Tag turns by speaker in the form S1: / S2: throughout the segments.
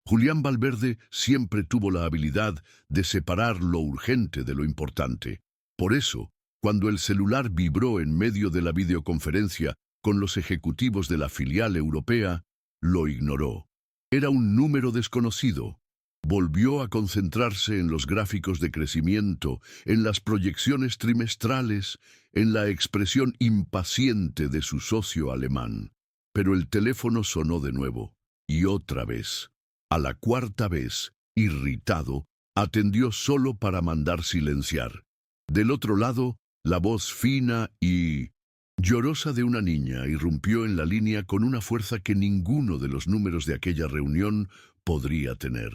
S1: Julián Valverde siempre tuvo la habilidad de separar lo urgente de lo importante. Por eso, cuando el celular vibró en medio de la videoconferencia con los ejecutivos de la filial europea, lo ignoró. Era un número desconocido. Volvió a concentrarse en los gráficos de crecimiento, en las proyecciones trimestrales, en la expresión impaciente de su socio alemán. Pero el teléfono sonó de nuevo, y otra vez. A la cuarta vez, irritado, atendió solo para mandar silenciar. Del otro lado, la voz fina y llorosa de una niña irrumpió en la línea con una fuerza que ninguno de los números de aquella reunión podría tener.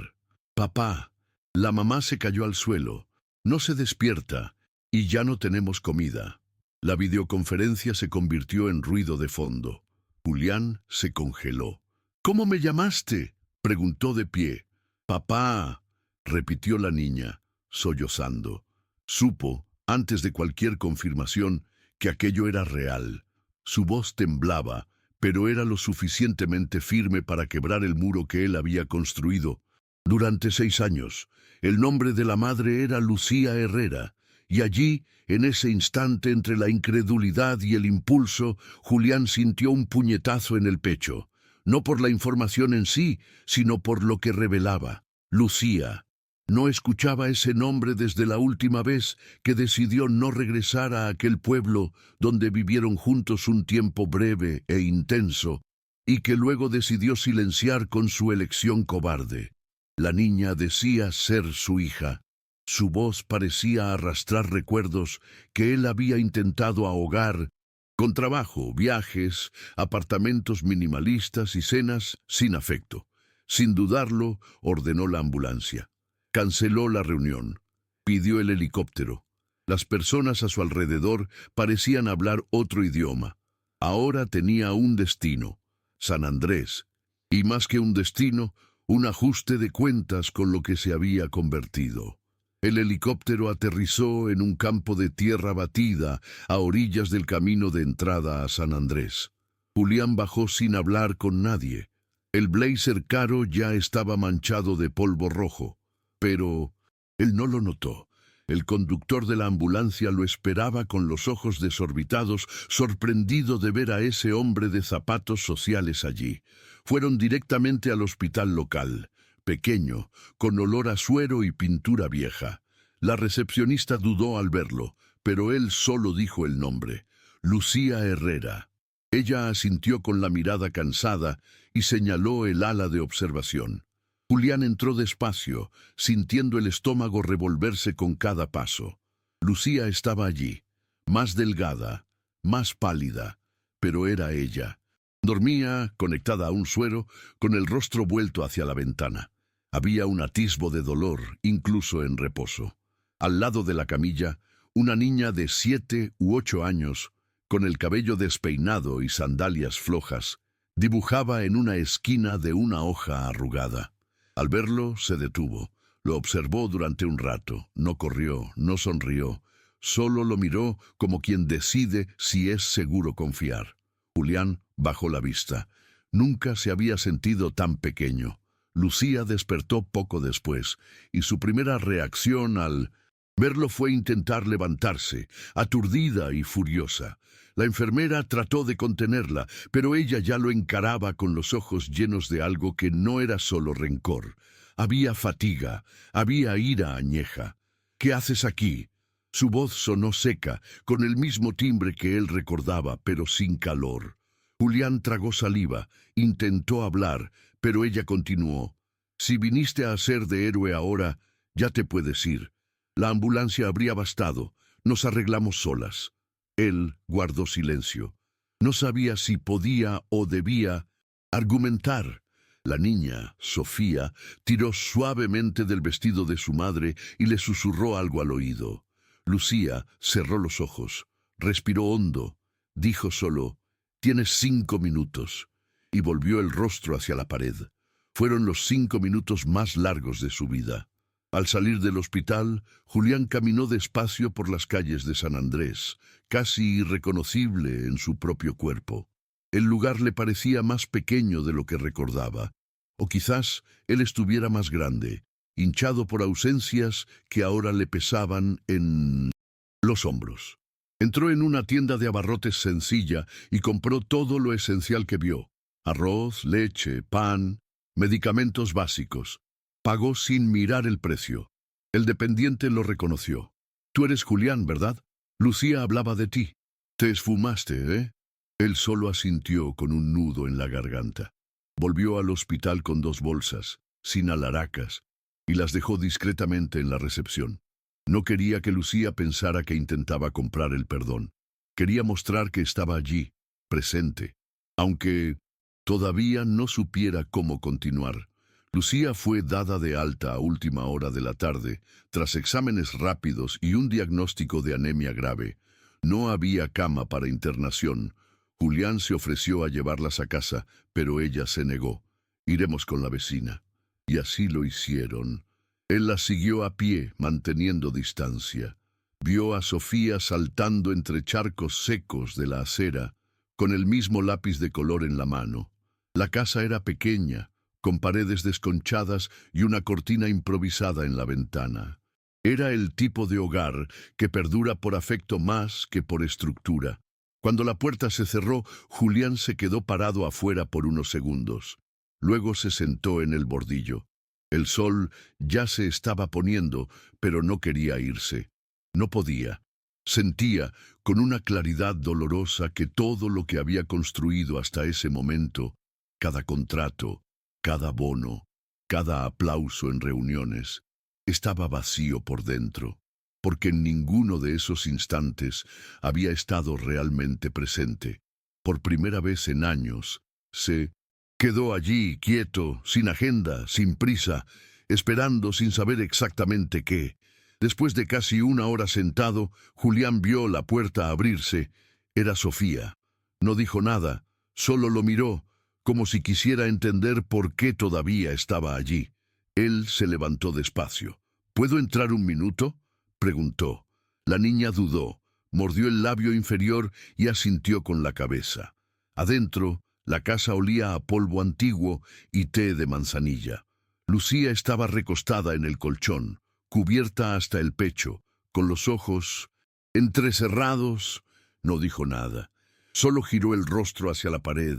S1: «Papá, la mamá se cayó al suelo, no se despierta y ya no tenemos comida». La videoconferencia se convirtió en ruido de fondo. Julián se congeló. «¿Cómo me llamaste?», preguntó de pie. «Papá», repitió la niña, sollozando. Supo, antes de cualquier confirmación, que aquello era real. Su voz temblaba, pero era lo suficientemente firme para quebrar el muro que él había construido. Durante 6 años, el nombre de la madre era Lucía Herrera, y allí, en ese instante entre la incredulidad y el impulso, Julián sintió un puñetazo en el pecho. No por la información en sí, sino por lo que revelaba. Lucía. No escuchaba ese nombre desde la última vez que decidió no regresar a aquel pueblo donde vivieron juntos un tiempo breve e intenso, y que luego decidió silenciar con su elección cobarde. La niña decía ser su hija. Su voz parecía arrastrar recuerdos que él había intentado ahogar, con trabajo, viajes, apartamentos minimalistas y cenas sin afecto. Sin dudarlo, ordenó la ambulancia. Canceló la reunión. Pidió el helicóptero. Las personas a su alrededor parecían hablar otro idioma. Ahora tenía un destino, San Andrés, y más que un destino, un ajuste de cuentas con lo que se había convertido. El helicóptero aterrizó en un campo de tierra batida a orillas del camino de entrada a San Andrés. Julián bajó sin hablar con nadie. El blazer caro ya estaba manchado de polvo rojo, pero él no lo notó. El conductor de la ambulancia lo esperaba con los ojos desorbitados, sorprendido de ver a ese hombre de zapatos sociales allí. Fueron directamente al hospital local, pequeño, con olor a suero y pintura vieja. La recepcionista dudó al verlo, pero él solo dijo el nombre: Lucía Herrera. Ella asintió con la mirada cansada y señaló el ala de observación. Julián entró despacio, sintiendo el estómago revolverse con cada paso. Lucía estaba allí, más delgada, más pálida, pero era ella. Dormía, conectada a un suero, con el rostro vuelto hacia la ventana. Había un atisbo de dolor, incluso en reposo. Al lado de la camilla, una niña de 7 u 8 años, con el cabello despeinado y sandalias flojas, dibujaba en una esquina de una hoja arrugada. Al verlo, se detuvo. Lo observó durante un rato. No corrió, no sonrió. Solo lo miró como quien decide si es seguro confiar. Julián bajó la vista. Nunca se había sentido tan pequeño. Lucía despertó poco después, y su primera reacción al verlo fue intentar levantarse, aturdida y furiosa. La enfermera trató de contenerla, pero ella ya lo encaraba con los ojos llenos de algo que no era solo rencor. Había fatiga, había ira añeja. «¿Qué haces aquí?». Su voz sonó seca, con el mismo timbre que él recordaba, pero sin calor. Julián tragó saliva, intentó hablar, pero ella continuó: «Si viniste a ser de héroe ahora, ya te puedes ir. La ambulancia habría bastado. Nos arreglamos solas». Él guardó silencio. No sabía si podía o debía argumentar. La niña, Sofía, tiró suavemente del vestido de su madre y le susurró algo al oído. Lucía cerró los ojos, respiró hondo, dijo solo: «Tienes 5 minutos», y volvió el rostro hacia la pared. Fueron los 5 minutos más largos de su vida. Al salir del hospital, Julián caminó despacio por las calles de San Andrés, casi irreconocible en su propio cuerpo. El lugar le parecía más pequeño de lo que recordaba. O quizás él estuviera más grande, hinchado por ausencias que ahora le pesaban en los hombros. Entró en una tienda de abarrotes sencilla y compró todo lo esencial que vio: arroz, leche, pan, medicamentos básicos. Pagó sin mirar el precio. El dependiente lo reconoció. «Tú eres Julián, ¿verdad? Lucía hablaba de ti. Te esfumaste, ¿eh?» Él solo asintió con un nudo en la garganta. Volvió al hospital con 2 bolsas, sin alaracas, y las dejó discretamente en la recepción. No quería que Lucía pensara que intentaba comprar el perdón. Quería mostrar que estaba allí, presente, aunque todavía no supiera cómo continuar. Lucía fue dada de alta a última hora de la tarde, tras exámenes rápidos y un diagnóstico de anemia grave. No había cama para internación. Julián se ofreció a llevarlas a casa, pero ella se negó. «Iremos con la vecina». Y así lo hicieron. Él la siguió a pie, manteniendo distancia. Vio a Sofía saltando entre charcos secos de la acera, con el mismo lápiz de color en la mano. La casa era pequeña, con paredes desconchadas y una cortina improvisada en la ventana. Era el tipo de hogar que perdura por afecto más que por estructura. Cuando la puerta se cerró, Julián se quedó parado afuera por unos segundos. Luego se sentó en el bordillo. El sol ya se estaba poniendo, pero no quería irse. No podía. Sentía, con una claridad dolorosa, que todo lo que había construido hasta ese momento, cada contrato, cada bono, cada aplauso en reuniones, estaba vacío por dentro, porque en ninguno de esos instantes había estado realmente presente. Por primera vez en años, se quedó allí, quieto, sin agenda, sin prisa, esperando sin saber exactamente qué. Después de casi 1 hora sentado, Julián vio la puerta abrirse. Era Sofía. No dijo nada, solo lo miró, como si quisiera entender por qué todavía estaba allí. Él se levantó despacio. «¿Puedo entrar un minuto?», preguntó. La niña dudó, mordió el labio inferior y asintió con la cabeza. Adentro, la casa olía a polvo antiguo y té de manzanilla. Lucía estaba recostada en el colchón, cubierta hasta el pecho, con los ojos entrecerrados. No dijo nada. Solo giró el rostro hacia la pared.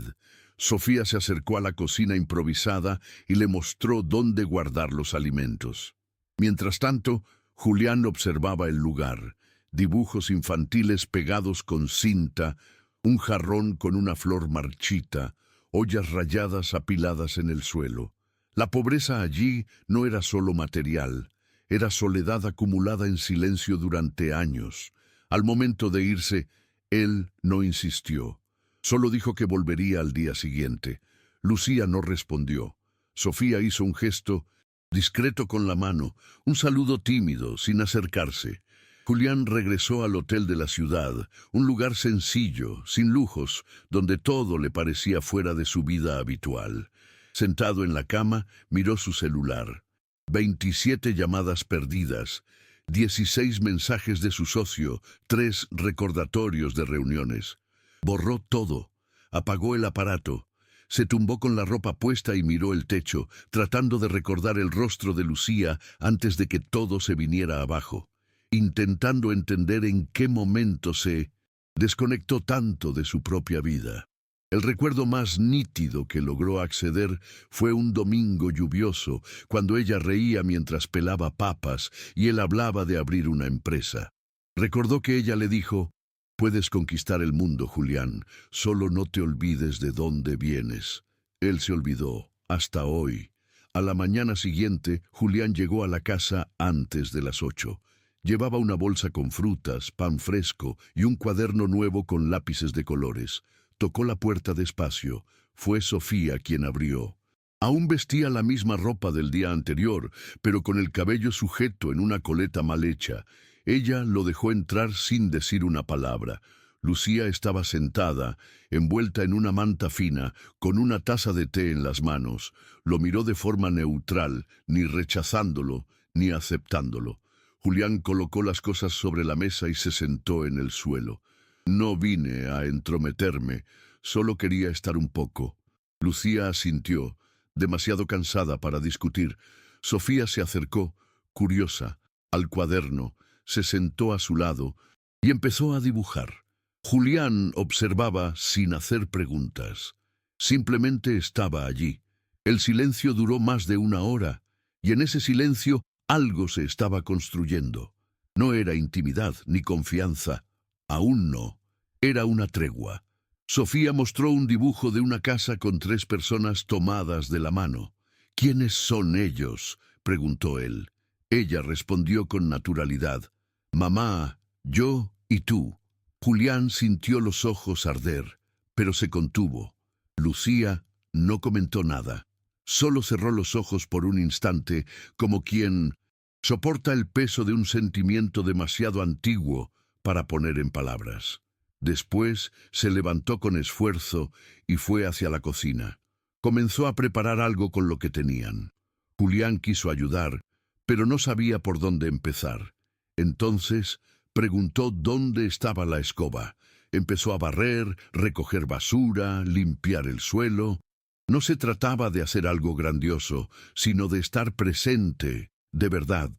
S1: Sofía se acercó a la cocina improvisada y le mostró dónde guardar los alimentos. Mientras tanto, Julián observaba el lugar: dibujos infantiles pegados con cinta, un jarrón con una flor marchita, ollas rayadas apiladas en el suelo. La pobreza allí no era solo material, era soledad acumulada en silencio durante años. Al momento de irse, él no insistió. Solo dijo que volvería al día siguiente. Lucía no respondió. Sofía hizo un gesto discreto con la mano, un saludo tímido, sin acercarse. Julián regresó al hotel de la ciudad, un lugar sencillo, sin lujos, donde todo le parecía fuera de su vida habitual. Sentado en la cama, miró su celular. 27 llamadas perdidas, 16 mensajes de su socio, 3 recordatorios de reuniones. Borró todo, apagó el aparato, se tumbó con la ropa puesta y miró el techo, tratando de recordar el rostro de Lucía antes de que todo se viniera abajo, intentando entender en qué momento se desconectó tanto de su propia vida. El recuerdo más nítido que logró acceder fue un domingo lluvioso, cuando ella reía mientras pelaba papas y él hablaba de abrir una empresa. Recordó que ella le dijo: «Puedes conquistar el mundo, Julián, solo no te olvides de dónde vienes». Él se olvidó, hasta hoy. A la mañana siguiente, Julián llegó a la casa antes de las 8. Llevaba una bolsa con frutas, pan fresco y un cuaderno nuevo con lápices de colores. Tocó la puerta despacio. Fue Sofía quien abrió. Aún vestía la misma ropa del día anterior, pero con el cabello sujeto en una coleta mal hecha. Ella lo dejó entrar sin decir una palabra. Lucía estaba sentada, envuelta en una manta fina, con una taza de té en las manos. Lo miró de forma neutral, ni rechazándolo, ni aceptándolo. Julián colocó las cosas sobre la mesa y se sentó en el suelo. «No vine a entrometerme, solo quería estar un poco». Lucía asintió. demasiado cansada para discutir. Sofía se acercó, curiosa, al cuaderno, se sentó a su lado y empezó a dibujar. Julián observaba sin hacer preguntas. Simplemente estaba allí. El silencio duró más de una hora, y en ese silencio algo se estaba construyendo. No era intimidad ni confianza, aún no. Era una tregua. Sofía mostró un dibujo de una casa con 3 personas tomadas de la mano. «¿Quiénes son ellos?», preguntó él. Ella respondió con naturalidad. «Mamá, yo y tú». Julián sintió los ojos arder, pero se contuvo. Lucía no comentó nada. Solo cerró los ojos por un instante, como quien soporta el peso de un sentimiento demasiado antiguo para poner en palabras. Después se levantó con esfuerzo y fue hacia la cocina. Comenzó a preparar algo con lo que tenían. Julián quiso ayudar, pero no sabía por dónde empezar. Entonces preguntó dónde estaba la escoba. Empezó a barrer, recoger basura, limpiar el suelo. No se trataba de hacer algo grandioso, sino de estar presente, de verdad,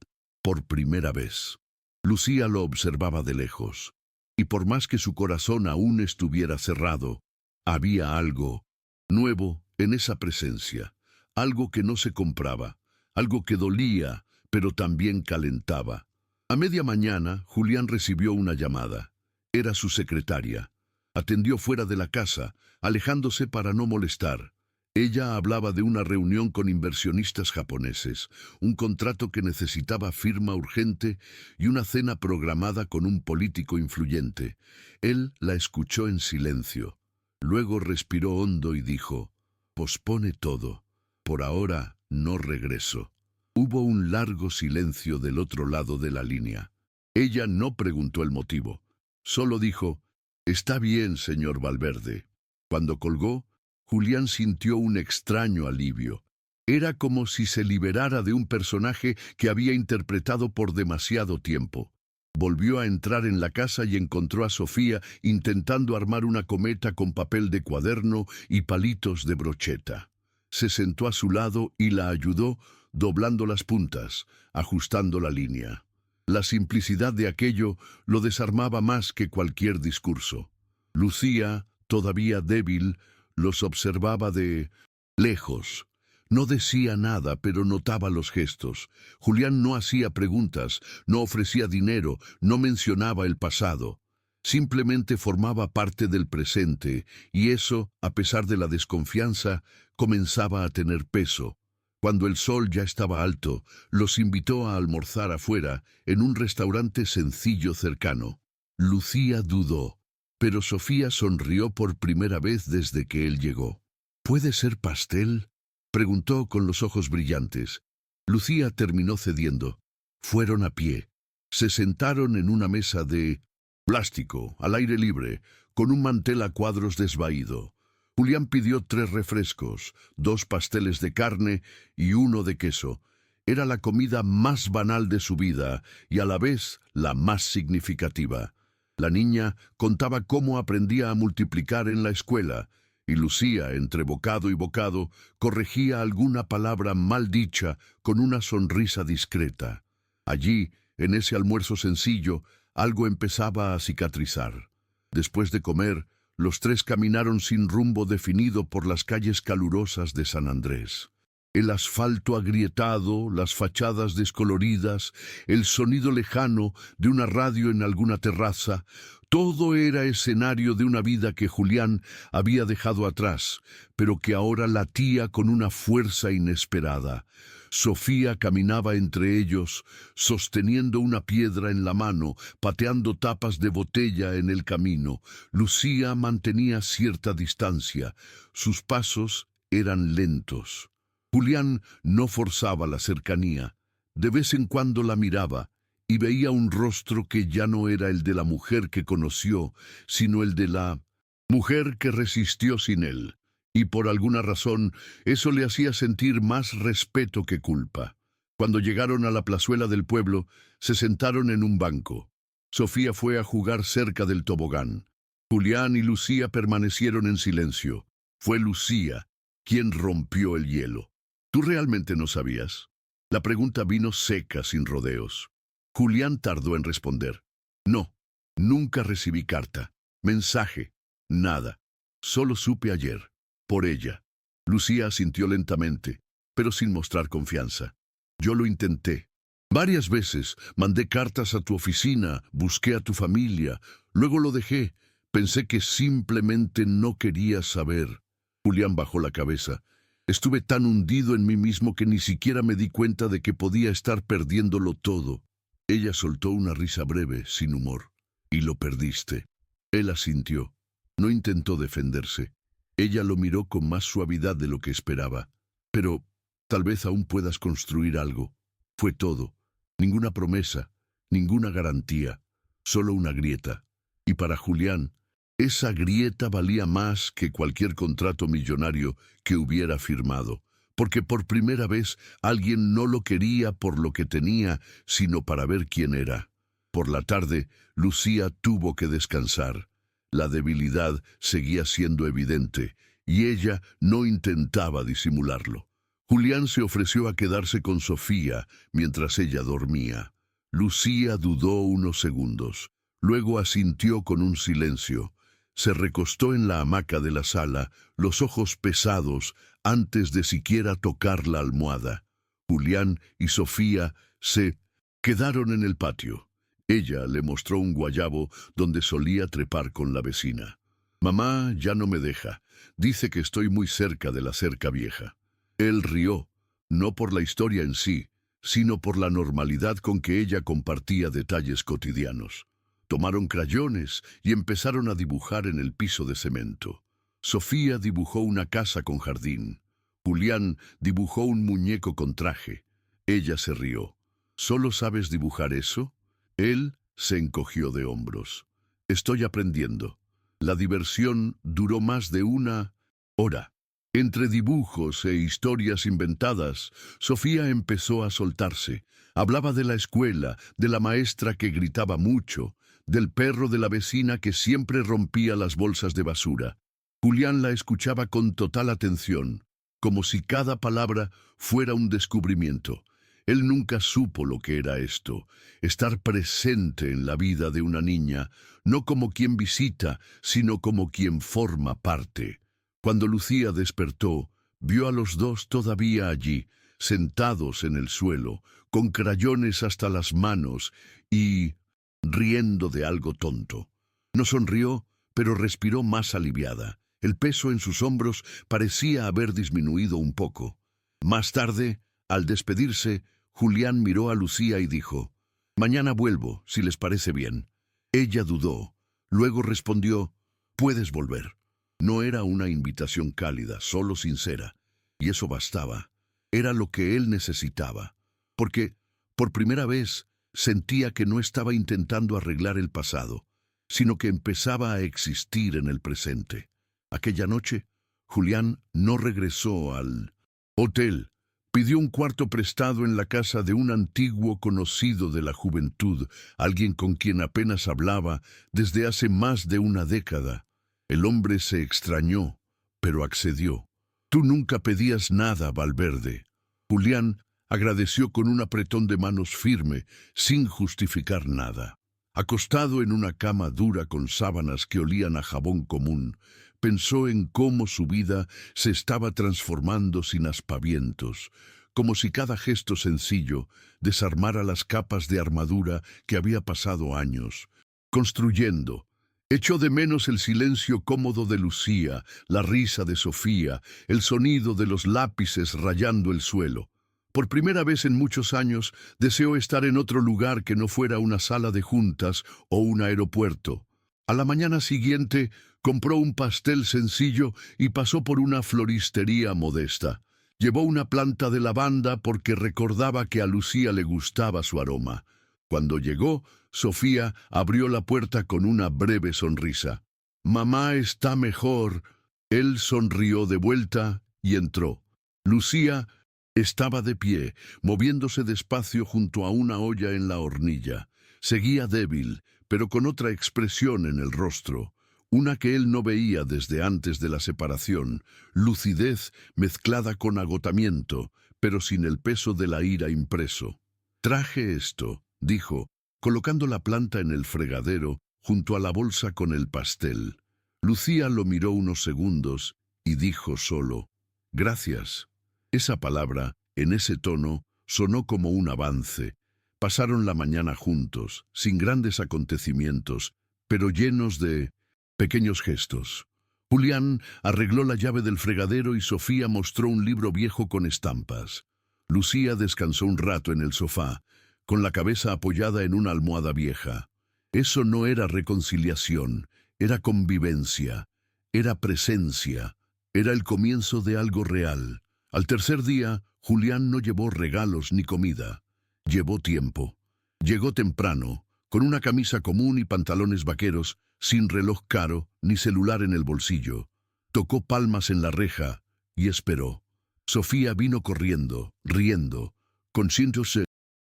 S1: por primera vez. Lucía lo observaba de lejos, y por más que su corazón aún estuviera cerrado, había algo nuevo en esa presencia, algo que no se compraba, algo que dolía, pero también calentaba. A media mañana, Julián recibió una llamada. Era su secretaria. Atendió fuera de la casa, alejándose para no molestar. Ella hablaba de una reunión con inversionistas japoneses, un contrato que necesitaba firma urgente y una cena programada con un político influyente. Él la escuchó en silencio. Luego respiró hondo y dijo: «Pospone todo. Por ahora no regreso». Hubo un largo silencio del otro lado de la línea. Ella no preguntó el motivo. Solo dijo: «Está bien, señor Valverde». Cuando colgó, Julián sintió un extraño alivio. Era como si se liberara de un personaje que había interpretado por demasiado tiempo. Volvió a entrar en la casa y encontró a Sofía intentando armar una cometa con papel de cuaderno y palitos de brocheta. Se sentó a su lado y la ayudó, doblando las puntas, ajustando la línea. La simplicidad de aquello lo desarmaba más que cualquier discurso. Lucía, todavía débil, los observaba de lejos. No decía nada, pero notaba los gestos. Julián no hacía preguntas, no ofrecía dinero, no mencionaba el pasado. Simplemente formaba parte del presente, y eso, a pesar de la desconfianza, comenzaba a tener peso. Cuando el sol ya estaba alto, los invitó a almorzar afuera, en un restaurante sencillo cercano. Lucía dudó, pero Sofía sonrió por primera vez desde que él llegó. «¿Puede ser pastel?», preguntó con los ojos brillantes. Lucía terminó cediendo. Fueron a pie. Se sentaron en una mesa de plástico, al aire libre, con un mantel a cuadros desvaído. Julián pidió 3 refrescos, 2 pasteles de carne y 1 de queso. Era la comida más banal de su vida y a la vez la más significativa. La niña contaba cómo aprendía a multiplicar en la escuela, y Lucía, entre bocado y bocado, corregía alguna palabra mal dicha con una sonrisa discreta. Allí, en ese almuerzo sencillo, algo empezaba a cicatrizar. Después de comer, los 3 caminaron sin rumbo definido por las calles calurosas de San Andrés. El asfalto agrietado, las fachadas descoloridas, el sonido lejano de una radio en alguna terraza, todo era escenario de una vida que Julián había dejado atrás, pero que ahora latía con una fuerza inesperada. Sofía caminaba entre ellos, sosteniendo una piedra en la mano, pateando tapas de botella en el camino. Lucía mantenía cierta distancia. Sus pasos eran lentos. Julián no forzaba la cercanía. De vez en cuando la miraba y veía un rostro que ya no era el de la mujer que conoció, sino el de la mujer que resistió sin él. Y por alguna razón eso le hacía sentir más respeto que culpa. Cuando llegaron a la plazuela del pueblo, se sentaron en un banco. Sofía fue a jugar cerca del tobogán. Julián y Lucía permanecieron en silencio. Fue Lucía ¿Quién rompió el hielo? ¿Tú realmente no sabías? La pregunta vino seca, sin rodeos. Julián tardó en responder. No, nunca recibí carta, mensaje, nada. Solo supe ayer, por ella. Lucía asintió lentamente, pero sin mostrar confianza. Yo lo intenté. Varias veces mandé cartas a tu oficina, busqué a tu familia, luego lo dejé. Pensé que simplemente no querías saber. Julián bajó la cabeza. Estuve tan hundido en mí mismo que ni siquiera me di cuenta de que podía estar perdiéndolo todo. Ella soltó una risa breve, sin humor. Y lo perdiste. Él asintió. No intentó defenderse. Ella lo miró con más suavidad de lo que esperaba. Pero tal vez aún puedas construir algo. Fue todo. Ninguna promesa, ninguna garantía. Solo una grieta. Y para Julián, esa grieta valía más que cualquier contrato millonario que hubiera firmado, porque por primera vez alguien no lo quería por lo que tenía, sino para ver quién era. Por la tarde, Lucía tuvo que descansar. La debilidad seguía siendo evidente, y ella no intentaba disimularlo. Julián se ofreció a quedarse con Sofía mientras ella dormía. Lucía dudó unos segundos. Luego asintió con un silencio. Se recostó en la hamaca de la sala, los ojos pesados, antes de siquiera tocar la almohada. Julián y Sofía se quedaron en el patio. Ella le mostró un guayabo donde solía trepar con la vecina. Mamá ya no me deja. Dice que estoy muy cerca de la cerca vieja. Él rió, no por la historia en sí, sino por la normalidad con que ella compartía detalles cotidianos. Tomaron crayones y empezaron a dibujar en el piso de cemento. Sofía dibujó una casa con jardín. Julián dibujó un muñeco con traje. Ella se rió. ¿Solo sabes dibujar eso? Él se encogió de hombros. Estoy aprendiendo. La diversión duró más de una hora. Entre dibujos e historias inventadas, Sofía empezó a soltarse. Hablaba de la escuela, de la maestra que gritaba mucho, del perro de la vecina que siempre rompía las bolsas de basura. Julián la escuchaba con total atención, como si cada palabra fuera un descubrimiento. Él nunca supo lo que era esto, estar presente en la vida de una niña, no como quien visita, sino como quien forma parte. Cuando Lucía despertó, vio a los dos todavía allí, sentados en el suelo, con crayones hasta las manos y riendo de algo tonto. No sonrió, pero respiró más aliviada. El peso en sus hombros parecía haber disminuido un poco. Más tarde, al despedirse, Julián miró a Lucía y dijo: «Mañana vuelvo, si les parece bien». Ella dudó. Luego respondió: «Puedes volver». No era una invitación cálida, solo sincera. Y eso bastaba. Era lo que él necesitaba. Porque, por primera vez, sentía que no estaba intentando arreglar el pasado, sino que empezaba a existir en el presente. Aquella noche, Julián no regresó al hotel. Pidió un cuarto prestado en la casa de un antiguo conocido de la juventud, alguien con quien apenas hablaba desde hace más de una década. El hombre se extrañó, pero accedió. «Tú nunca pedías nada, Valverde». Julián agradeció con un apretón de manos firme, sin justificar nada. Acostado en una cama dura con sábanas que olían a jabón común, pensó en cómo su vida se estaba transformando sin aspavientos, como si cada gesto sencillo desarmara las capas de armadura que había pasado años construyendo. Echó de menos el silencio cómodo de Lucía, la risa de Sofía, el sonido de los lápices rayando el suelo. Por primera vez en muchos años, deseó estar en otro lugar que no fuera una sala de juntas o un aeropuerto. A la mañana siguiente, compró un pastel sencillo y pasó por una floristería modesta. Llevó una planta de lavanda porque recordaba que a Lucía le gustaba su aroma. Cuando llegó, Sofía abrió la puerta con una breve sonrisa. «Mamá está mejor». Él sonrió de vuelta y entró. Lucía estaba de pie, moviéndose despacio junto a una olla en la hornilla. Seguía débil, pero con otra expresión en el rostro. una que él no veía desde antes de la separación, lucidez mezclada con agotamiento, pero sin el peso de la ira impreso. «Traje esto», dijo, colocando la planta en el fregadero junto a la bolsa con el pastel. Lucía lo miró unos segundos y dijo solo, «Gracias». Esa palabra, en ese tono, sonó como un avance. Pasaron la mañana juntos, sin grandes acontecimientos, pero llenos de pequeños gestos. Julián arregló la llave del fregadero y Sofía mostró un libro viejo con estampas. Lucía descansó un rato en el sofá, con la cabeza apoyada en una almohada vieja. Eso no era reconciliación, era convivencia, era presencia, era el comienzo de algo real. Al tercer día, Julián no llevó regalos ni comida. Llevó tiempo. Llegó temprano, con una camisa común y pantalones vaqueros, sin reloj caro ni celular en el bolsillo. Tocó palmas en la reja y esperó. Sofía vino corriendo, riendo, sintiéndose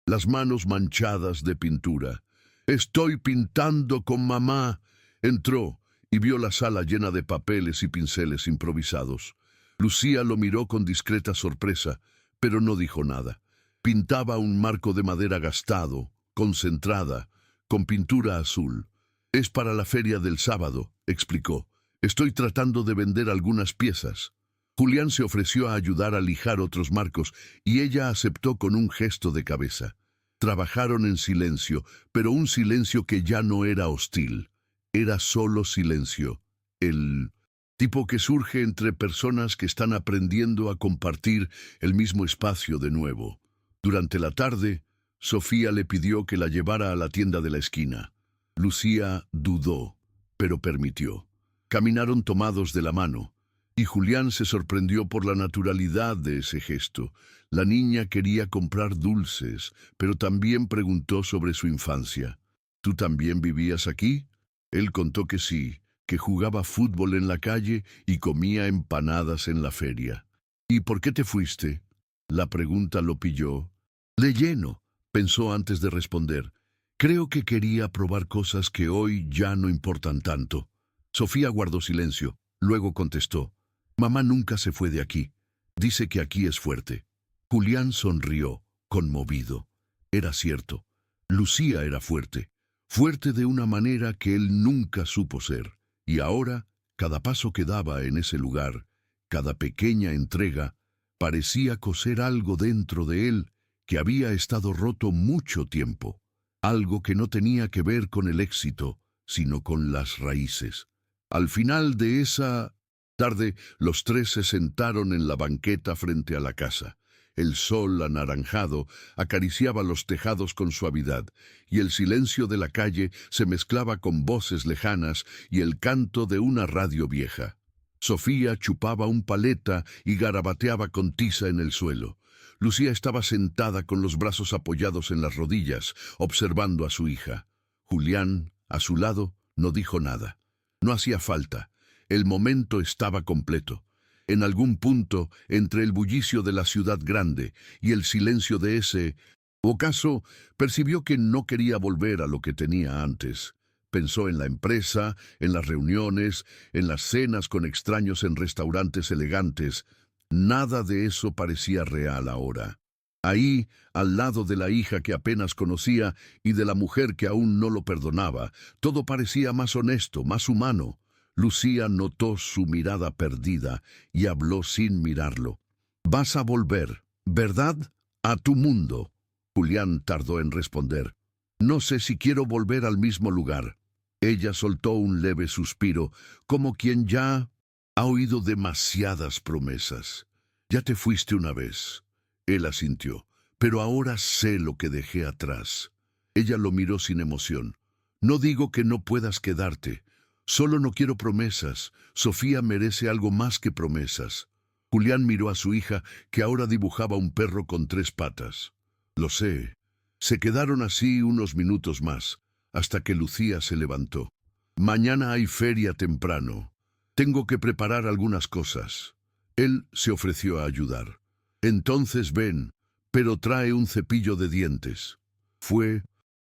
S1: las manos manchadas de pintura. «Estoy pintando con mamá». Entró y vio la sala llena de papeles y pinceles improvisados. Lucía lo miró con discreta sorpresa, pero no dijo nada. Pintaba un marco de madera gastado, concentrada, con pintura azul. «Es para la feria del sábado», explicó. «Estoy tratando de vender algunas piezas». Julián se ofreció a ayudar a lijar otros marcos y ella aceptó con un gesto de cabeza. Trabajaron en silencio, pero un silencio que ya no era hostil. Era solo silencio. El tipo que surge entre personas que están aprendiendo a compartir el mismo espacio de nuevo. Durante la tarde, Sofía le pidió que la llevara a la tienda de la esquina. Lucía dudó, pero permitió. Caminaron tomados de la mano, y Julián se sorprendió por la naturalidad de ese gesto. La niña quería comprar dulces, pero también preguntó sobre su infancia. «¿Tú también vivías aquí?» Él contó que sí, que jugaba fútbol en la calle y comía empanadas en la feria. «¿Y por qué te fuiste?» La pregunta lo pilló. «De lleno», pensó antes de responder. «Creo que quería probar cosas que hoy ya no importan tanto». Sofía guardó silencio, luego contestó. «Mamá nunca se fue de aquí. Dice que aquí es fuerte». Julián sonrió, conmovido. Era cierto. Lucía era fuerte. Fuerte de una manera que él nunca supo ser. Y ahora, cada paso que daba en ese lugar, cada pequeña entrega, parecía coser algo dentro de él que había estado roto mucho tiempo. Algo que no tenía que ver con el éxito, sino con las raíces. Al final de esa tarde, los tres se sentaron en la banqueta frente a la casa. El sol anaranjado acariciaba los tejados con suavidad, y el silencio de la calle se mezclaba con voces lejanas y el canto de una radio vieja. Sofía chupaba un paleta y garabateaba con tiza en el suelo. Lucía estaba sentada con los brazos apoyados en las rodillas, observando a su hija. Julián, a su lado, no dijo nada. No hacía falta. El momento estaba completo. En algún punto, entre el bullicio de la ciudad grande y el silencio de ese ocaso, percibió que no quería volver a lo que tenía antes. Pensó en la empresa, en las reuniones, en las cenas con extraños en restaurantes elegantes. Nada de eso parecía real ahora. Ahí, al lado de la hija que apenas conocía y de la mujer que aún no lo perdonaba, todo parecía más honesto, más humano. Lucía notó su mirada perdida y habló sin mirarlo. «Vas a volver, ¿verdad? A tu mundo». Julián tardó en responder. «No sé si quiero volver al mismo lugar». Ella soltó un leve suspiro, como quien ya ha oído demasiadas promesas. «Ya te fuiste una vez». Él asintió. «Pero ahora sé lo que dejé atrás». Ella lo miró sin emoción. «No digo que no puedas quedarte. Solo no quiero promesas. Sofía merece algo más que promesas». Julián miró a su hija, que ahora dibujaba un perro con 3 patas. «Lo sé». Se quedaron así unos minutos más, hasta que Lucía se levantó. «Mañana hay feria temprano. Tengo que preparar algunas cosas». Él se ofreció a ayudar. «Entonces ven, pero trae un cepillo de dientes». Fue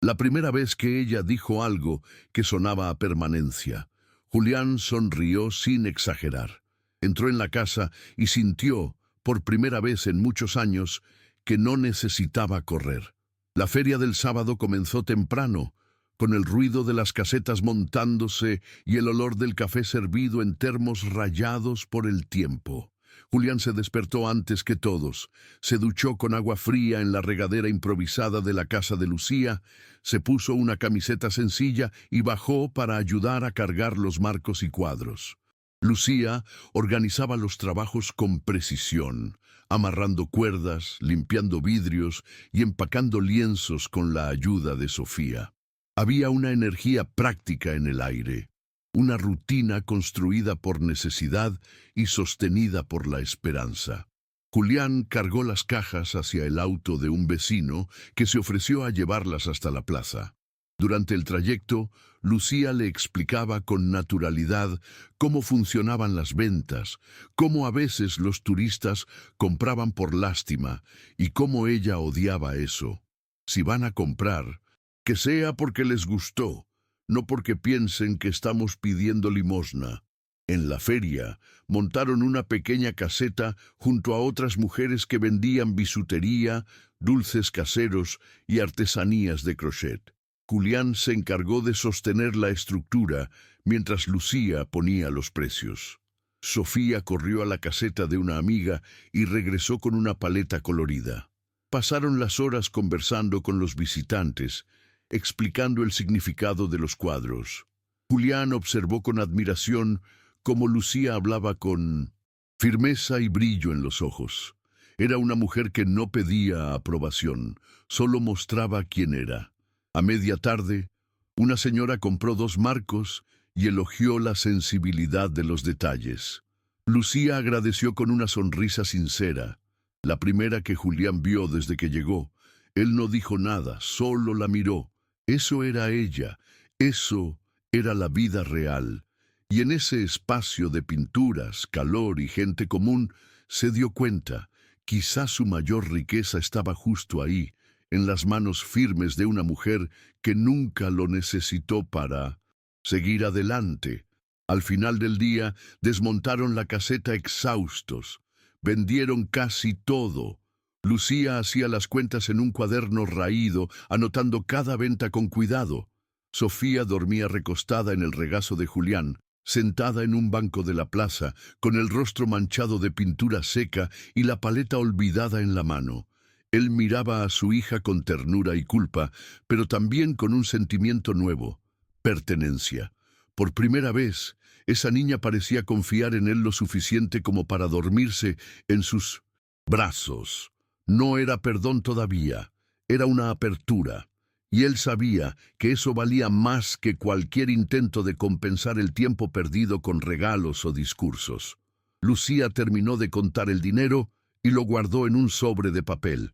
S1: la primera vez que ella dijo algo que sonaba a permanencia. Julián sonrió sin exagerar. Entró en la casa y sintió, por primera vez en muchos años, que no necesitaba correr. La feria del sábado comenzó temprano, con el ruido de las casetas montándose y el olor del café servido en termos rayados por el tiempo. Julián se despertó antes que todos, se duchó con agua fría en la regadera improvisada de la casa de Lucía, se puso una camiseta sencilla y bajó para ayudar a cargar los marcos y cuadros. Lucía organizaba los trabajos con precisión, amarrando cuerdas, limpiando vidrios y empacando lienzos con la ayuda de Sofía. Había una energía práctica en el aire, una rutina construida por necesidad y sostenida por la esperanza. Julián cargó las cajas hacia el auto de un vecino que se ofreció a llevarlas hasta la plaza. Durante el trayecto, Lucía le explicaba con naturalidad cómo funcionaban las ventas, cómo a veces los turistas compraban por lástima y cómo ella odiaba eso. Si van a comprar, que sea porque les gustó, no porque piensen que estamos pidiendo limosna. En la feria, montaron una pequeña caseta junto a otras mujeres que vendían bisutería, dulces caseros y artesanías de crochet. Julián se encargó de sostener la estructura, mientras Lucía ponía los precios. Sofía corrió a la caseta de una amiga y regresó con una paleta colorida. Pasaron las horas conversando con los visitantes, explicando el significado de los cuadros. Julián observó con admiración cómo Lucía hablaba con firmeza y brillo en los ojos. Era una mujer que no pedía aprobación, solo mostraba quién era. A media tarde, una señora compró 2 marcos y elogió la sensibilidad de los detalles. Lucía agradeció con una sonrisa sincera, la primera que Julián vio desde que llegó. Él no dijo nada, solo la miró. Eso era ella, eso era la vida real. Y en ese espacio de pinturas, calor y gente común, se dio cuenta, quizás su mayor riqueza estaba justo ahí, en las manos firmes de una mujer que nunca lo necesitó para seguir adelante. Al final del día, desmontaron la caseta exhaustos. Vendieron casi todo. Lucía hacía las cuentas en un cuaderno raído, anotando cada venta con cuidado. Sofía dormía recostada en el regazo de Julián, sentada en un banco de la plaza, con el rostro manchado de pintura seca y la paleta olvidada en la mano. Él miraba a su hija con ternura y culpa, pero también con un sentimiento nuevo, pertenencia. Por primera vez, esa niña parecía confiar en él lo suficiente como para dormirse en sus brazos. No era perdón todavía, era una apertura. Y él sabía que eso valía más que cualquier intento de compensar el tiempo perdido con regalos o discursos. Lucía terminó de contar el dinero y lo guardó en un sobre de papel.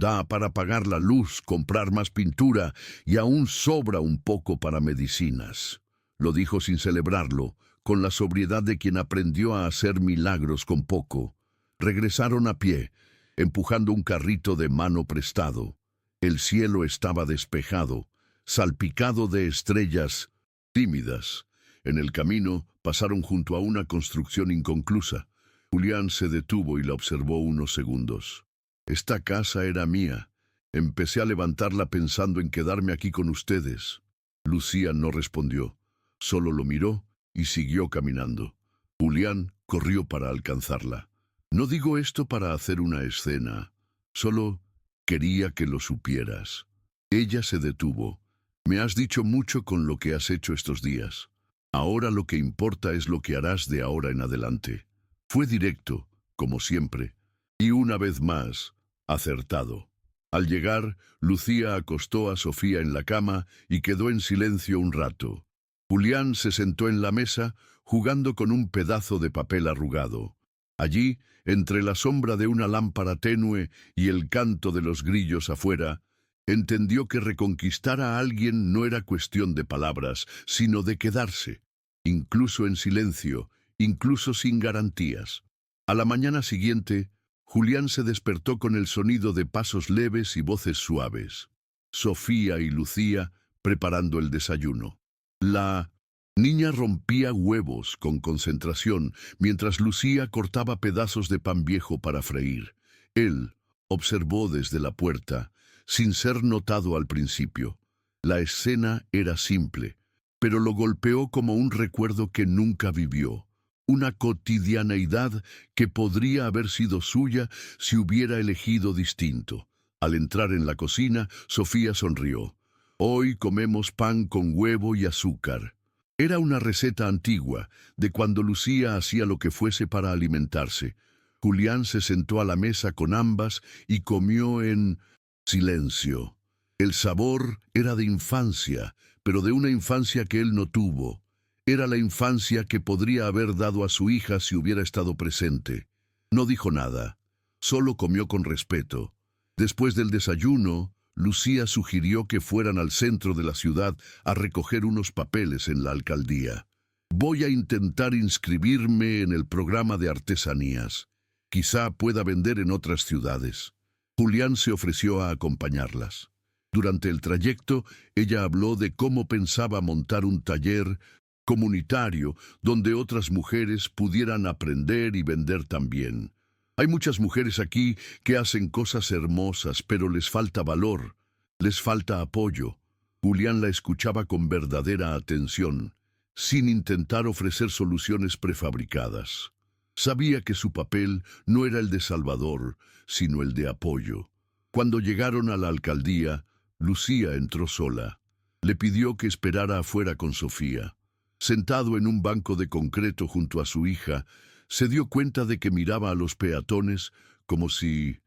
S1: Da para pagar la luz, comprar más pintura y aún sobra un poco para medicinas. Lo dijo sin celebrarlo, con la sobriedad de quien aprendió a hacer milagros con poco. Regresaron a pie, empujando un carrito de mano prestado. El cielo estaba despejado, salpicado de estrellas tímidas. En el camino pasaron junto a una construcción inconclusa. Julián se detuvo y la observó unos segundos. Esta casa era mía. Empecé a levantarla pensando en quedarme aquí con ustedes. Lucía no respondió, solo lo miró y siguió caminando. Julián corrió para alcanzarla. No digo esto para hacer una escena, solo quería que lo supieras. Ella se detuvo. Me has dicho mucho con lo que has hecho estos días. Ahora lo que importa es lo que harás de ahora en adelante. Fue directo, como siempre, y una vez más, acertado. Al llegar, Lucía acostó a Sofía en la cama y quedó en silencio un rato. Julián se sentó en la mesa, jugando con un pedazo de papel arrugado. Allí, entre la sombra de una lámpara tenue y el canto de los grillos afuera, entendió que reconquistar a alguien no era cuestión de palabras, sino de quedarse, incluso en silencio, incluso sin garantías. A la mañana siguiente, Julián se despertó con el sonido de pasos leves y voces suaves. Sofía y Lucía preparando el desayuno. La Niña rompía huevos con concentración, mientras Lucía cortaba pedazos de pan viejo para freír. Él observó desde la puerta, sin ser notado al principio. La escena era simple, pero lo golpeó como un recuerdo que nunca vivió. Una cotidianeidad que podría haber sido suya si hubiera elegido distinto. Al entrar en la cocina, Sofía sonrió. Hoy comemos pan con huevo y azúcar. Era una receta antigua, de cuando Lucía hacía lo que fuese para alimentarse. Julián se sentó a la mesa con ambas y comió en silencio. El sabor era de infancia, pero de una infancia que él no tuvo. Era la infancia que podría haber dado a su hija si hubiera estado presente. No dijo nada, solo comió con respeto. Después del desayuno, Lucía sugirió que fueran al centro de la ciudad a recoger unos papeles en la alcaldía. Voy a intentar inscribirme en el programa de artesanías. Quizá pueda vender en otras ciudades. Julián se ofreció a acompañarlas. Durante el trayecto, ella habló de cómo pensaba montar un taller comunitario donde otras mujeres pudieran aprender y vender también. Hay muchas mujeres aquí que hacen cosas hermosas, pero les falta valor, les falta apoyo. Julián la escuchaba con verdadera atención, sin intentar ofrecer soluciones prefabricadas. Sabía que su papel no era el de salvador, sino el de apoyo. Cuando llegaron a la alcaldía, Lucía entró sola. Le pidió que esperara afuera con Sofía. Sentado en un banco de concreto junto a su hija, se dio cuenta de que miraba a los peatones como si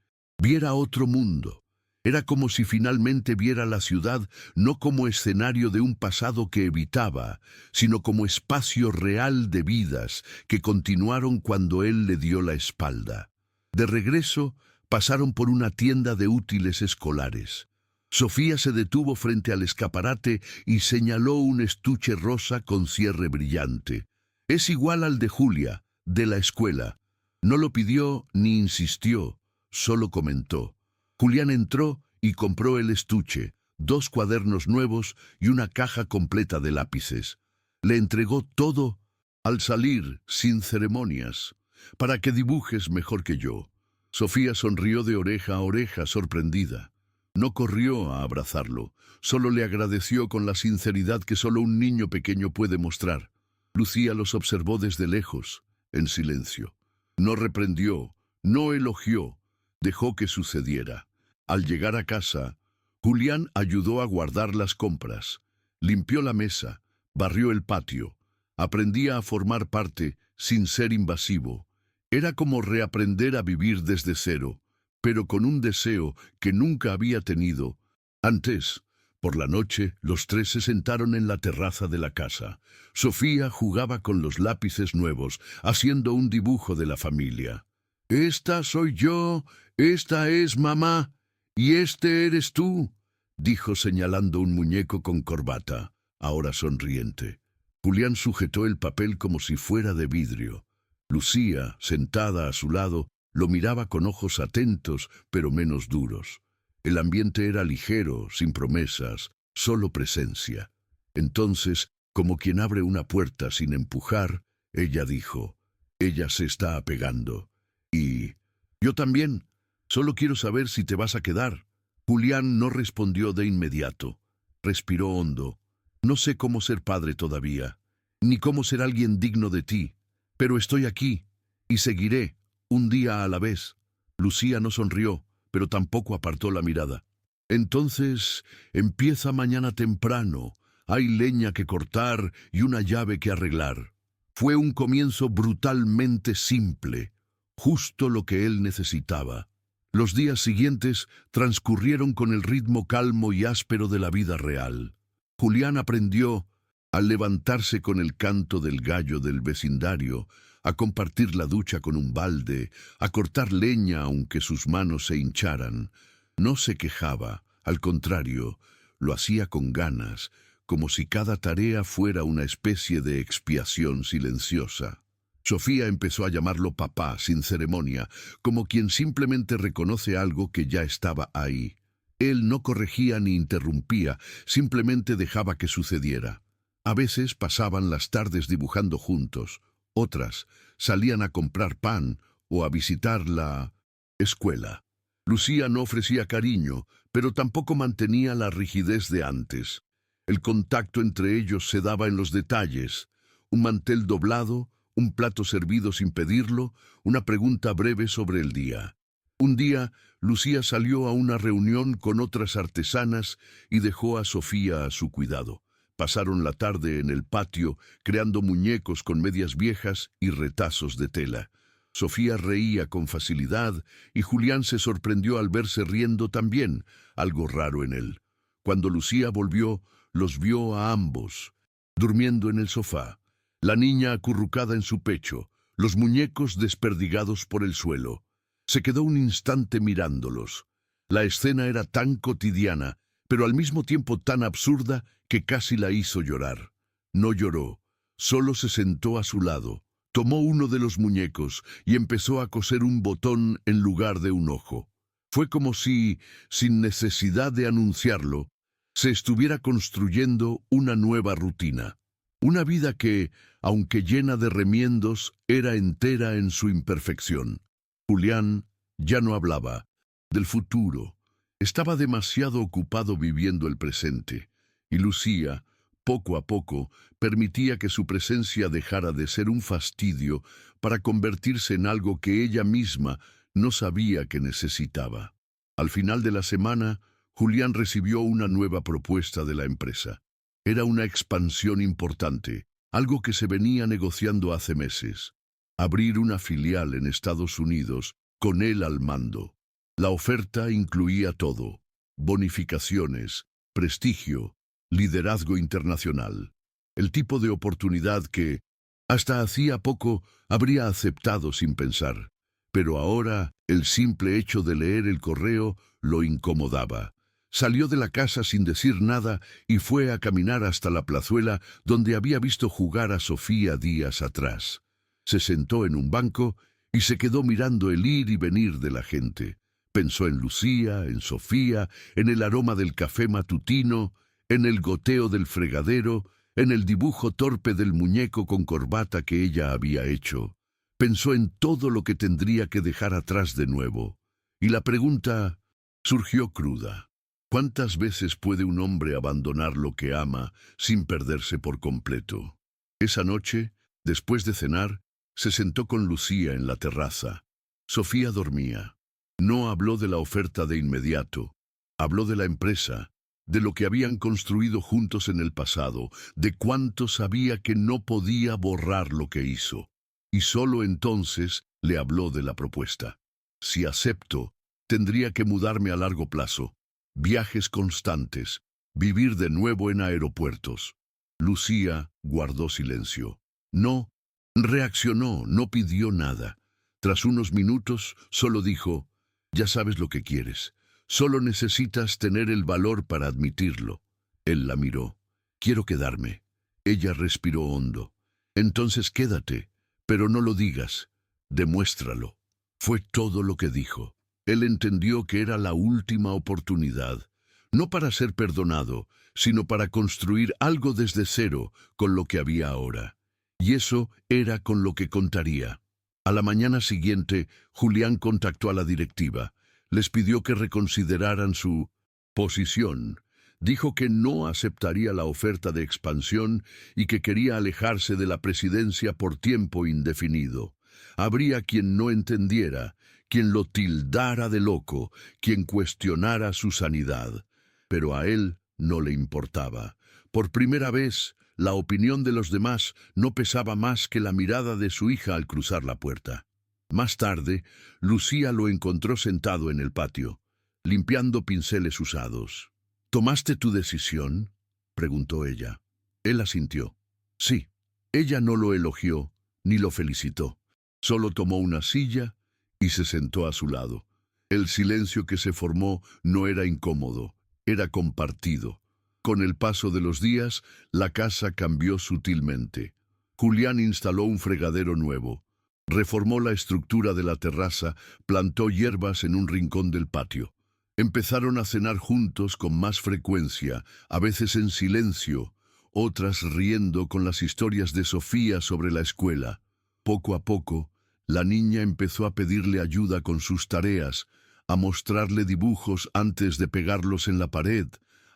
S1: viera otro mundo. Era como si finalmente viera la ciudad no como escenario de un pasado que evitaba, sino como espacio real de vidas que continuaron cuando él le dio la espalda. De regreso, pasaron por una tienda de útiles escolares. Sofía se detuvo frente al escaparate y señaló un estuche rosa con cierre brillante. Es igual al de Julia, de la escuela. No lo pidió ni insistió, solo comentó. Julián entró y compró el estuche, 2 cuadernos nuevos y una caja completa de lápices. Le entregó todo al salir, sin ceremonias, para que dibujes mejor que yo. Sofía sonrió de oreja a oreja, sorprendida. No corrió a abrazarlo, solo le agradeció con la sinceridad que solo un niño pequeño puede mostrar. Lucía los observó desde lejos, en silencio. No reprendió, no elogió, dejó que sucediera. Al llegar a casa, Julián ayudó a guardar las compras, limpió la mesa, barrió el patio, aprendía a formar parte sin ser invasivo. Era como reaprender a vivir desde cero, pero con un deseo que nunca había tenido. Antes, por la noche, los 3 se sentaron en la terraza de la casa. Sofía jugaba con los lápices nuevos, haciendo un dibujo de la familia. «Esta soy yo, esta es mamá, y este eres tú», dijo señalando un muñeco con corbata, ahora sonriente. Julián sujetó el papel como si fuera de vidrio. Lucía, sentada a su lado, lo miraba con ojos atentos, pero menos duros. El ambiente era ligero, sin promesas, solo presencia. Entonces, como quien abre una puerta sin empujar, ella dijo, «Ella se está apegando. Y yo también. Solo quiero saber si te vas a quedar». Julián no respondió de inmediato. Respiró hondo. «No sé cómo ser padre todavía, ni cómo ser alguien digno de ti, pero estoy aquí, y seguiré, un día a la vez». Lucía no sonrió, pero tampoco apartó la mirada. «Entonces, empieza mañana temprano. Hay leña que cortar y una llave que arreglar». Fue un comienzo brutalmente simple, justo lo que él necesitaba. Los días siguientes transcurrieron con el ritmo calmo y áspero de la vida real. Julián aprendió, al levantarse con el canto del gallo del vecindario, a compartir la ducha con un balde, a cortar leña aunque sus manos se hincharan. No se quejaba, al contrario, lo hacía con ganas, como si cada tarea fuera una especie de expiación silenciosa. Sofía empezó a llamarlo papá sin ceremonia, como quien simplemente reconoce algo que ya estaba ahí. Él no corregía ni interrumpía, simplemente dejaba que sucediera. A veces pasaban las tardes dibujando juntos, otras salían a comprar pan o a visitar la escuela. Lucía no ofrecía cariño, pero tampoco mantenía la rigidez de antes. El contacto entre ellos se daba en los detalles: un mantel doblado, un plato servido sin pedirlo, una pregunta breve sobre el día. Un día, Lucía salió a una reunión con otras artesanas y dejó a Sofía a su cuidado. Pasaron la tarde en el patio, creando muñecos con medias viejas y retazos de tela. Sofía reía con facilidad y Julián se sorprendió al verse riendo también, algo raro en él. Cuando Lucía volvió, los vio a ambos, durmiendo en el sofá, la niña acurrucada en su pecho, los muñecos desperdigados por el suelo. Se quedó un instante mirándolos. La escena era tan cotidiana, pero al mismo tiempo tan absurda, que casi la hizo llorar. No lloró, solo se sentó a su lado, tomó uno de los muñecos y empezó a coser un botón en lugar de un ojo. Fue como si, sin necesidad de anunciarlo, se estuviera construyendo una nueva rutina. Una vida que, aunque llena de remiendos, era entera en su imperfección. Julián ya no hablaba del futuro. Estaba demasiado ocupado viviendo el presente. Y Lucía, poco a poco, permitía que su presencia dejara de ser un fastidio para convertirse en algo que ella misma no sabía que necesitaba. Al final de la semana, Julián recibió una nueva propuesta de la empresa. Era una expansión importante, algo que se venía negociando hace meses. Abrir una filial en Estados Unidos, con él al mando. La oferta incluía todo: bonificaciones, prestigio, liderazgo internacional. El tipo de oportunidad que, hasta hacía poco, habría aceptado sin pensar. Pero ahora, el simple hecho de leer el correo lo incomodaba. Salió de la casa sin decir nada y fue a caminar hasta la plazuela donde había visto jugar a Sofía días atrás. Se sentó en un banco y se quedó mirando el ir y venir de la gente. Pensó en Lucía, en Sofía, en el aroma del café matutino, en el goteo del fregadero, en el dibujo torpe del muñeco con corbata que ella había hecho. Pensó en todo lo que tendría que dejar atrás de nuevo. Y la pregunta surgió cruda: ¿cuántas veces puede un hombre abandonar lo que ama sin perderse por completo? Esa noche, después de cenar, se sentó con Lucía en la terraza. Sofía dormía. No habló de la oferta de inmediato. Habló de la empresa, de lo que habían construido juntos en el pasado, de cuánto sabía que no podía borrar lo que hizo. Y solo entonces le habló de la propuesta. Si acepto, tendría que mudarme a largo plazo, viajes constantes, vivir de nuevo en aeropuertos. Lucía guardó silencio. No reaccionó, no pidió nada. Tras unos minutos, solo dijo: ya sabes lo que quieres. Solo necesitas tener el valor para admitirlo. Él la miró. Quiero quedarme. Ella respiró hondo. Entonces quédate, pero no lo digas. Demuéstralo. Fue todo lo que dijo. Él entendió que era la última oportunidad, no para ser perdonado, sino para construir algo desde cero con lo que había ahora. Y eso era con lo que contaría. A la mañana siguiente, Julián contactó a la directiva. Les pidió que reconsideraran su posición. Dijo que no aceptaría la oferta de expansión y que quería alejarse de la presidencia por tiempo indefinido. Habría quien no entendiera, quien lo tildara de loco, quien cuestionara su sanidad. Pero a él no le importaba. Por primera vez, la opinión de los demás no pesaba más que la mirada de su hija al cruzar la puerta. Más tarde, Lucía lo encontró sentado en el patio, limpiando pinceles usados. ¿Tomaste tu decisión?, preguntó ella. Él asintió. Sí. Ella no lo elogió, ni lo felicitó. Solo tomó una silla y se sentó a su lado. El silencio que se formó no era incómodo, era compartido. Con el paso de los días, la casa cambió sutilmente. Julián instaló un fregadero nuevo. Reformó la estructura de la terraza, plantó hierbas en un rincón del patio. Empezaron a cenar juntos con más frecuencia, a veces en silencio, otras riendo con las historias de Sofía sobre la escuela. Poco a poco, la niña empezó a pedirle ayuda con sus tareas, a mostrarle dibujos antes de pegarlos en la pared,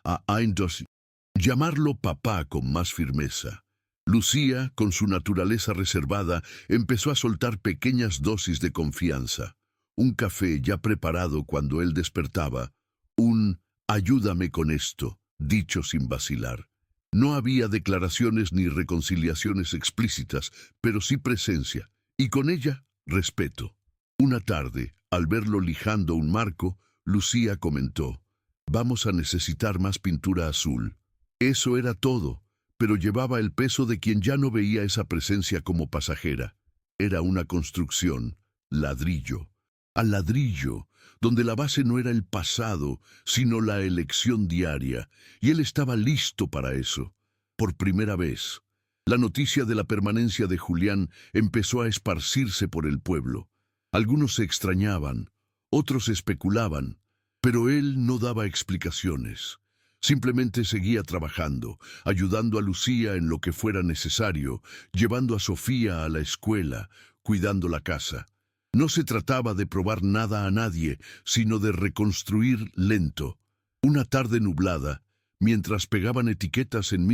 S1: a llamarlo papá con más firmeza. Lucía, con su naturaleza reservada, empezó a soltar pequeñas dosis de confianza. Un café ya preparado cuando él despertaba, un «ayúdame con esto», dicho sin vacilar. No había declaraciones ni reconciliaciones explícitas, pero sí presencia, y con ella, respeto. Una tarde, al verlo lijando un marco, Lucía comentó: «Vamos a necesitar más pintura azul». Eso era todo, pero llevaba el peso de quien ya no veía esa presencia como pasajera. Era una construcción, ladrillo. Al ladrillo, donde la base no era el pasado, sino la elección diaria, y él estaba listo para eso. Por primera vez, la noticia de la permanencia de Julián empezó a esparcirse por el pueblo. Algunos se extrañaban, otros especulaban, pero él no daba explicaciones. Simplemente seguía trabajando, ayudando a Lucía en lo que fuera necesario, llevando a Sofía a la escuela, cuidando la casa. No se trataba de probar nada a nadie, sino de reconstruir lento. Una tarde nublada, mientras pegaban etiquetas en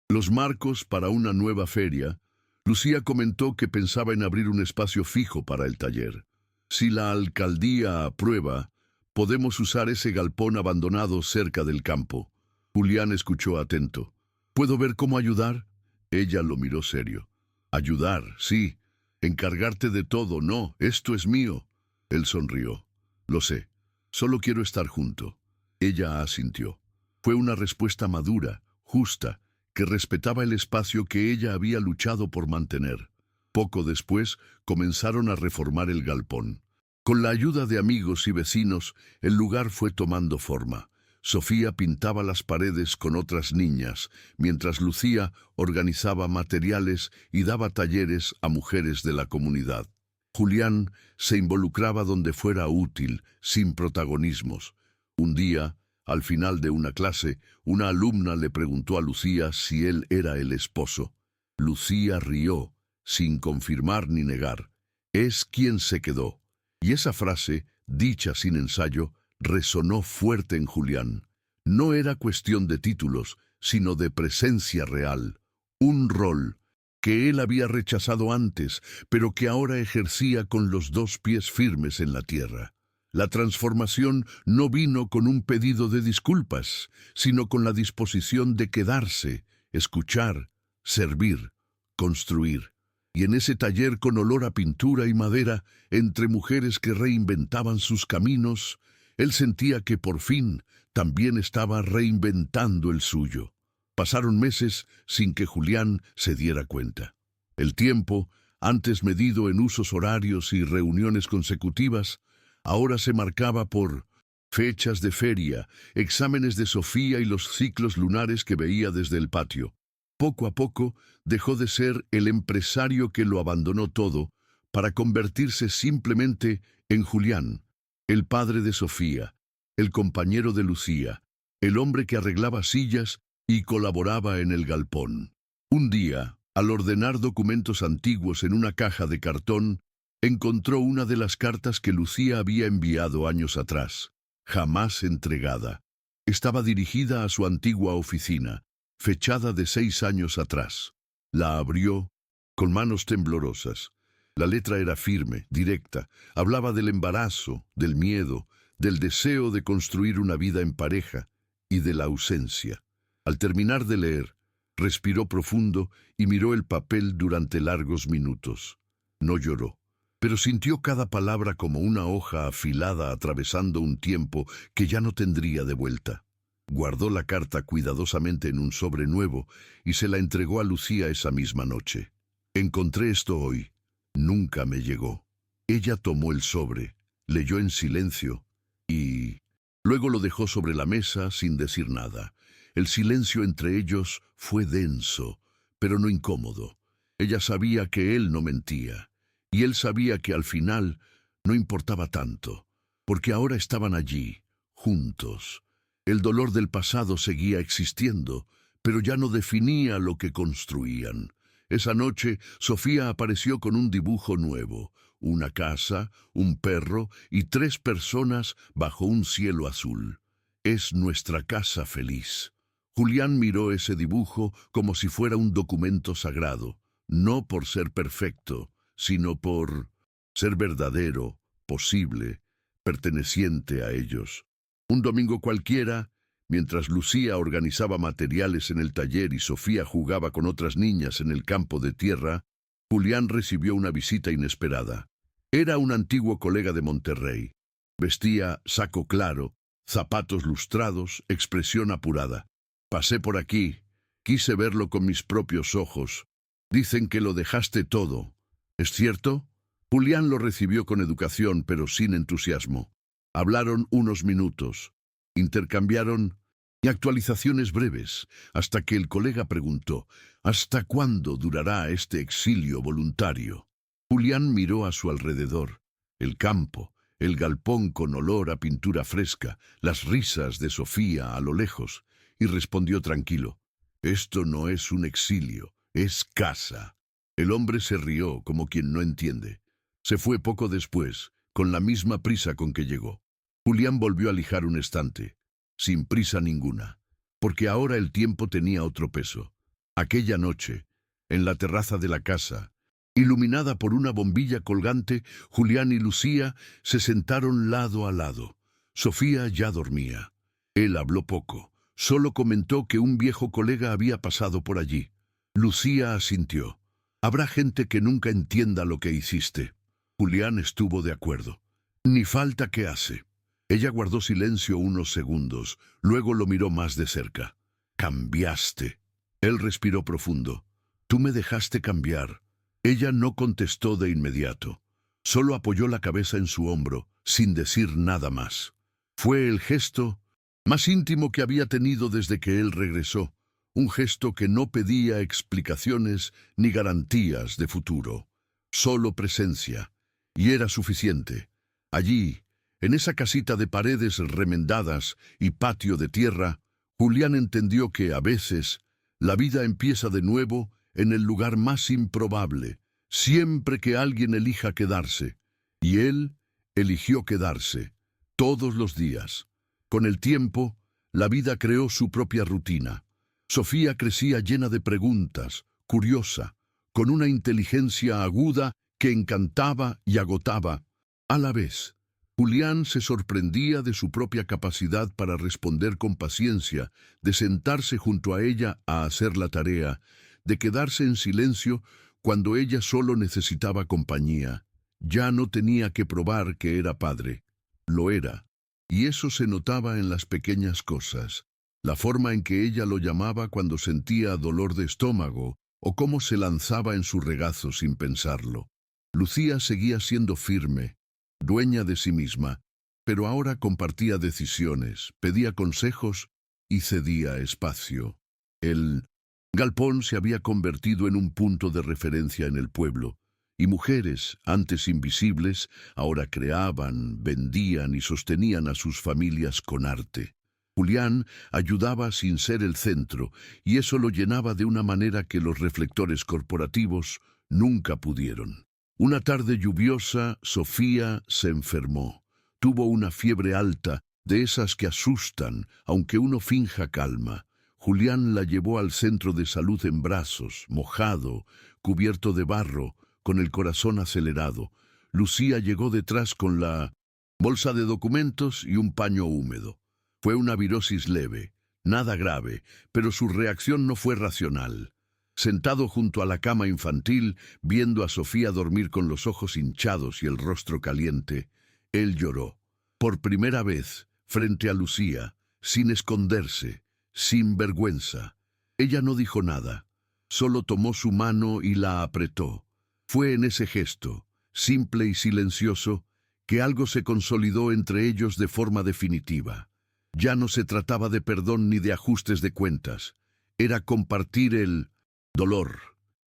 S1: los marcos para una nueva feria, Lucía comentó que pensaba en abrir un espacio fijo para el taller. Si la alcaldía aprueba, podemos usar ese galpón abandonado cerca del campo. Julián escuchó atento. ¿Puedo ver cómo ayudar? Ella lo miró serio. Ayudar, sí. Encargarte de todo, no, esto es mío. Él sonrió. Lo sé. Solo quiero estar junto. Ella asintió. Fue una respuesta madura, justa, que respetaba el espacio que ella había luchado por mantener. Poco después, comenzaron a reformar el galpón. Con la ayuda de amigos y vecinos, el lugar fue tomando forma. Sofía pintaba las paredes con otras niñas, mientras Lucía organizaba materiales y daba talleres a mujeres de la comunidad. Julián se involucraba donde fuera útil, sin protagonismos. Un día, al final de una clase, una alumna le preguntó a Lucía si él era el esposo. Lucía rió, sin confirmar ni negar. Es quien se quedó. Y esa frase, dicha sin ensayo, resonó fuerte en Julián. No era cuestión de títulos, sino de presencia real. Un rol que él había rechazado antes, pero que ahora ejercía con los dos pies firmes en la tierra. La transformación no vino con un pedido de disculpas, sino con la disposición de quedarse, escuchar, servir, construir. Y en ese taller con olor a pintura y madera, entre mujeres que reinventaban sus caminos, él sentía que por fin también estaba reinventando el suyo. Pasaron meses sin que Julián se diera cuenta. El tiempo, antes medido en usos horarios y reuniones consecutivas, ahora se marcaba por fechas de feria, exámenes de Sofía y los ciclos lunares que veía desde el patio. Poco a poco dejó de ser el empresario que lo abandonó todo para convertirse simplemente en Julián, el padre de Sofía, el compañero de Lucía, el hombre que arreglaba sillas y colaboraba en el galpón. Un día, al ordenar documentos antiguos en una caja de cartón, encontró una de las cartas que Lucía había enviado años atrás, jamás entregada. Estaba dirigida a su antigua oficina, fechada de 6 años atrás. La abrió con manos temblorosas. La letra era firme, directa. Hablaba del embarazo, del miedo, del deseo de construir una vida en pareja y de la ausencia. Al terminar de leer, respiró profundo y miró el papel durante largos minutos. No lloró, pero sintió cada palabra como una hoja afilada atravesando un tiempo que ya no tendría de vuelta. Guardó la carta cuidadosamente en un sobre nuevo y se la entregó a Lucía esa misma noche. Encontré esto hoy. Nunca me llegó. Ella tomó el sobre, leyó en silencio y luego lo dejó sobre la mesa sin decir nada. El silencio entre ellos fue denso, pero no incómodo. Ella sabía que él no mentía, y él sabía que al final no importaba tanto, porque ahora estaban allí, juntos. El dolor del pasado seguía existiendo, pero ya no definía lo que construían. Esa noche, Sofía apareció con un dibujo nuevo, una casa, un perro y 3 personas bajo un cielo azul. Es nuestra casa feliz. Julián miró ese dibujo como si fuera un documento sagrado, no por ser perfecto, sino por ser verdadero, posible, perteneciente a ellos. Un domingo cualquiera, mientras Lucía organizaba materiales en el taller y Sofía jugaba con otras niñas en el campo de tierra, Julián recibió una visita inesperada. Era un antiguo colega de Monterrey. Vestía saco claro, zapatos lustrados, expresión apurada. Pasé por aquí, quise verlo con mis propios ojos. Dicen que lo dejaste todo. ¿Es cierto? Julián lo recibió con educación, pero sin entusiasmo. Hablaron unos minutos. Intercambiaron actualizaciones breves, hasta que el colega preguntó, ¿hasta cuándo durará este exilio voluntario? Julián miró a su alrededor. El campo, el galpón con olor a pintura fresca, las risas de Sofía a lo lejos, y respondió tranquilo, «Esto no es un exilio, es casa». El hombre se rió como quien no entiende. Se fue poco después, con la misma prisa con que llegó. Julián volvió a lijar un estante, sin prisa ninguna, porque ahora el tiempo tenía otro peso. Aquella noche, en la terraza de la casa, iluminada por una bombilla colgante, Julián y Lucía se sentaron lado a lado. Sofía ya dormía. Él habló poco. Solo comentó que un viejo colega había pasado por allí. Lucía asintió. Habrá gente que nunca entienda lo que hiciste. Julián estuvo de acuerdo. Ni falta que hace. Ella guardó silencio unos segundos, luego lo miró más de cerca. Cambiaste. Él respiró profundo. Tú me dejaste cambiar. Ella no contestó de inmediato. Solo apoyó la cabeza en su hombro, sin decir nada más. Fue el gesto más íntimo que había tenido desde que él regresó, un gesto que no pedía explicaciones ni garantías de futuro, solo presencia, y era suficiente. Allí, en esa casita de paredes remendadas y patio de tierra, Julián entendió que, a veces, la vida empieza de nuevo en el lugar más improbable, siempre que alguien elija quedarse, y él eligió quedarse, todos los días. Con el tiempo, la vida creó su propia rutina. Sofía crecía llena de preguntas, curiosa, con una inteligencia aguda que encantaba y agotaba a la vez. Julián se sorprendía de su propia capacidad para responder con paciencia, de sentarse junto a ella a hacer la tarea, de quedarse en silencio cuando ella solo necesitaba compañía. Ya no tenía que probar que era padre. Lo era. Y eso se notaba en las pequeñas cosas, la forma en que ella lo llamaba cuando sentía dolor de estómago o cómo se lanzaba en su regazo sin pensarlo. Lucía seguía siendo firme, dueña de sí misma, pero ahora compartía decisiones, pedía consejos y cedía espacio. El galpón se había convertido en un punto de referencia en el pueblo, y mujeres, antes invisibles, ahora creaban, vendían y sostenían a sus familias con arte. Julián ayudaba sin ser el centro, y eso lo llenaba de una manera que los reflectores corporativos nunca pudieron. Una tarde lluviosa, Sofía se enfermó. Tuvo una fiebre alta, de esas que asustan, aunque uno finja calma. Julián la llevó al centro de salud en brazos, mojado, cubierto de barro, con el corazón acelerado. Lucía llegó detrás con la bolsa de documentos y un paño húmedo. Fue una virosis leve, nada grave, pero su reacción no fue racional. Sentado junto a la cama infantil, viendo a Sofía dormir con los ojos hinchados y el rostro caliente, él lloró. Por primera vez, frente a Lucía, sin esconderse, sin vergüenza. Ella no dijo nada, solo tomó su mano y la apretó. Fue en ese gesto, simple y silencioso, que algo se consolidó entre ellos de forma definitiva. Ya no se trataba de perdón ni de ajustes de cuentas. Era compartir el dolor.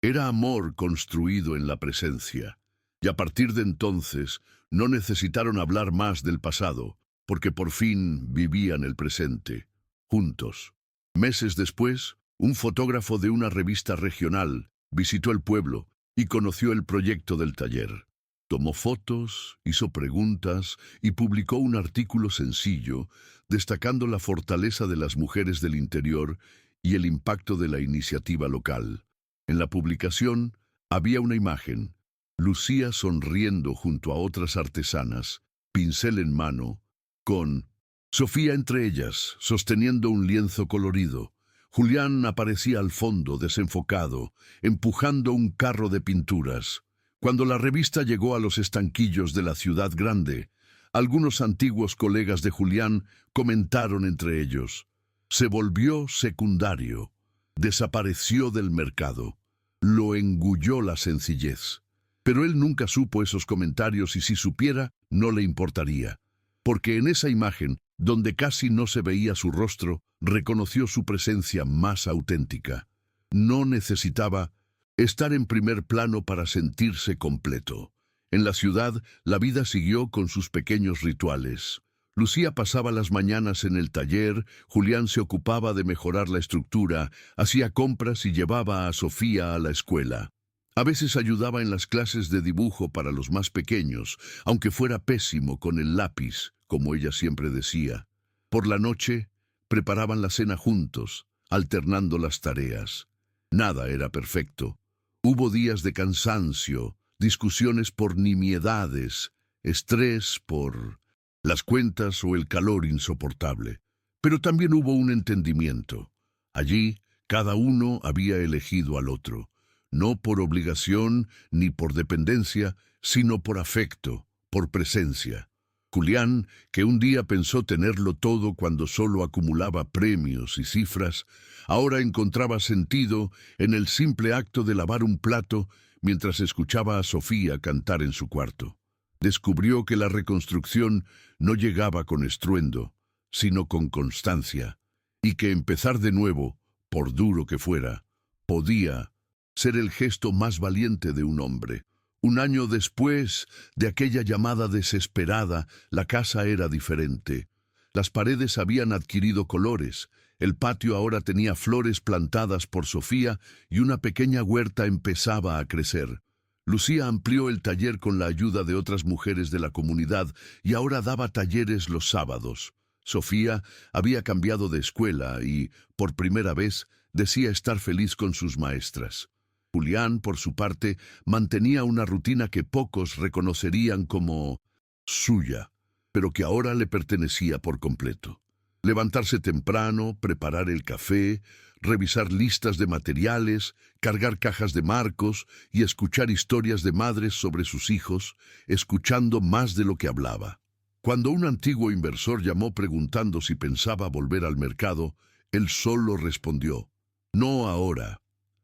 S1: Era amor construido en la presencia. Y a partir de entonces, no necesitaron hablar más del pasado, porque por fin vivían el presente, juntos. Meses después, Un fotógrafo de una revista regional visitó el pueblo y conoció el proyecto del taller. Tomó fotos, hizo preguntas y publicó un artículo sencillo destacando la fortaleza de las mujeres del interior y el impacto de la iniciativa local. En la publicación había una imagen: Lucía sonriendo junto a otras artesanas, pincel en mano, con Sofía entre ellas, sosteniendo un lienzo colorido. Julián aparecía al fondo, desenfocado, empujando un carro de pinturas. Cuando la revista llegó a los estanquillos de la ciudad grande, algunos antiguos colegas de Julián comentaron entre ellos: se volvió secundario, desapareció del mercado, lo engulló la sencillez. Pero él nunca supo esos comentarios y si supiera, no le importaría. Porque en esa imagen, donde casi no se veía su rostro, reconoció su presencia más auténtica. No necesitaba estar en primer plano para sentirse completo. En la ciudad, la vida siguió con sus pequeños rituales. Lucía pasaba las mañanas en el taller, Julián se ocupaba de mejorar la estructura, hacía compras y llevaba a Sofía a la escuela. A veces ayudaba en las clases de dibujo para los más pequeños, aunque fuera pésimo con el lápiz, como ella siempre decía. Por la noche, preparaban la cena juntos, alternando las tareas. Nada era perfecto. Hubo días de cansancio, discusiones por nimiedades, estrés por las cuentas o el calor insoportable. Pero también hubo un entendimiento. Allí, cada uno había elegido al otro, no por obligación ni por dependencia, sino por afecto, por presencia. Julián, que un día pensó tenerlo todo cuando solo acumulaba premios y cifras, ahora encontraba sentido en el simple acto de lavar un plato mientras escuchaba a Sofía cantar en su cuarto. Descubrió que la reconstrucción no llegaba con estruendo, sino con constancia, y que empezar de nuevo, por duro que fuera, podía ser el gesto más valiente de un hombre. Un año después de aquella llamada desesperada, la casa era diferente. Las paredes habían adquirido colores, el patio ahora tenía flores plantadas por Sofía y una pequeña huerta empezaba a crecer. Lucía amplió el taller con la ayuda de otras mujeres de la comunidad y ahora daba talleres los sábados. Sofía había cambiado de escuela y, por primera vez, decía estar feliz con sus maestras. Julián, por su parte, mantenía una rutina que pocos reconocerían como suya, pero que ahora le pertenecía por completo. Levantarse temprano, preparar el café, revisar listas de materiales, cargar cajas de marcos y escuchar historias de madres sobre sus hijos, escuchando más de lo que hablaba. Cuando un antiguo inversor llamó preguntando si pensaba volver al mercado, él solo respondió: no ahora.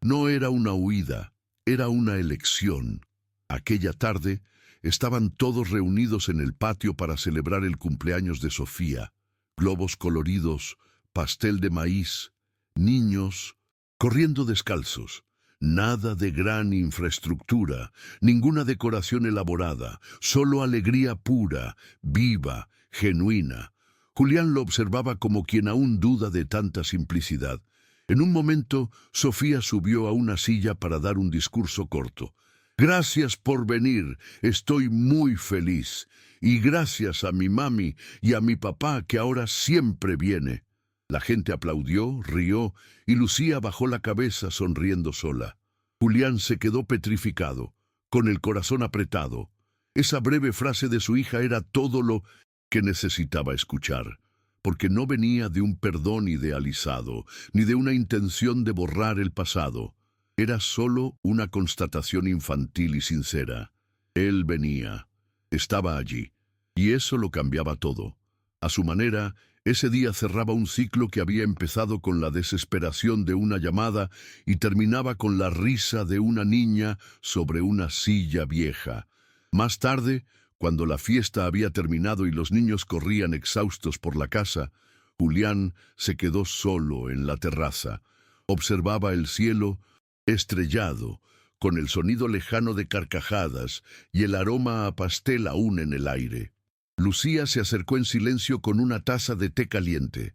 S1: No era una huida, era una elección. Aquella tarde estaban todos reunidos en el patio para celebrar el cumpleaños de Sofía. Globos coloridos, pastel de maíz, niños corriendo descalzos. Nada de gran infraestructura, ninguna decoración elaborada, solo alegría pura, viva, genuina. Julián lo observaba como quien aún duda de tanta simplicidad. En un momento, Sofía subió a una silla para dar un discurso corto. Gracias por venir, estoy muy feliz. Y gracias a mi mami y a mi papá que ahora siempre viene. La gente aplaudió, rió y Lucía bajó la cabeza sonriendo sola. Julián se quedó petrificado, con el corazón apretado. Esa breve frase de su hija era todo lo que necesitaba escuchar, porque no venía de un perdón idealizado, ni de una intención de borrar el pasado. Era solo una constatación infantil y sincera. Él venía, estaba allí, y eso lo cambiaba todo. A su manera, ese día cerraba un ciclo que había empezado con la desesperación de una llamada y terminaba con la risa de una niña sobre una silla vieja. Más tarde, cuando la fiesta había terminado y los niños corrían exhaustos por la casa, Julián se quedó solo en la terraza. Observaba el cielo estrellado, con el sonido lejano de carcajadas y el aroma a pastel aún en el aire. Lucía se acercó en silencio con una taza de té caliente.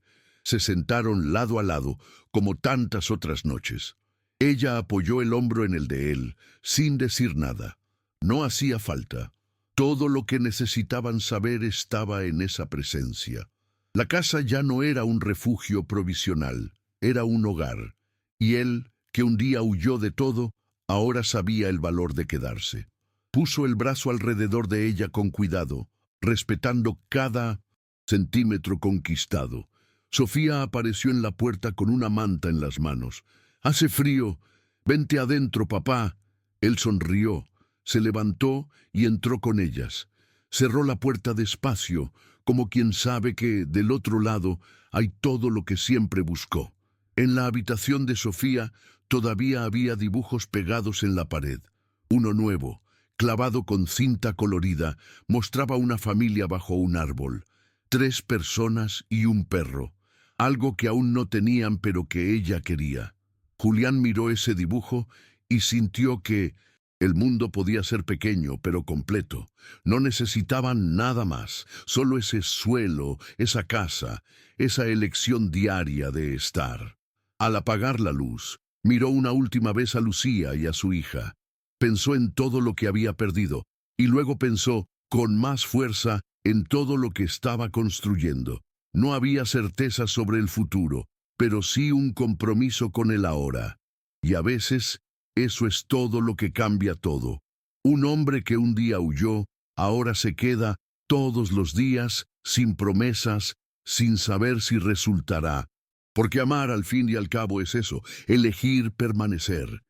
S1: Se sentaron lado a lado, como tantas otras noches. Ella apoyó el hombro en el de él, sin decir nada. No hacía falta. Todo lo que necesitaban saber estaba en esa presencia. La casa ya no era un refugio provisional, era un hogar. Y él, que un día huyó de todo, ahora sabía el valor de quedarse. Puso el brazo alrededor de ella con cuidado, respetando cada centímetro conquistado. Sofía apareció en la puerta con una manta en las manos. «Hace frío. Vente adentro, papá». Él sonrió, se levantó y entró con ellas. Cerró la puerta despacio, como quien sabe que del otro lado hay todo lo que siempre buscó. En la habitación de Sofía todavía había dibujos pegados en la pared. Uno nuevo, clavado con cinta colorida, mostraba una familia bajo un árbol. 3 personas y un perro. Algo que aún no tenían pero que ella quería. Julián miró ese dibujo y sintió que el mundo podía ser pequeño pero completo. No necesitaban nada más, solo ese suelo, esa casa, esa elección diaria de estar. Al apagar la luz, miró una última vez a Lucía y a su hija. Pensó en todo lo que había perdido y luego pensó con más fuerza en todo lo que estaba construyendo. No había certeza sobre el futuro, pero sí un compromiso con el ahora. Y a veces, eso es todo lo que cambia todo. Un hombre que un día huyó, ahora se queda todos los días, sin promesas, sin saber si resultará. Porque amar al fin y al cabo es eso, elegir permanecer.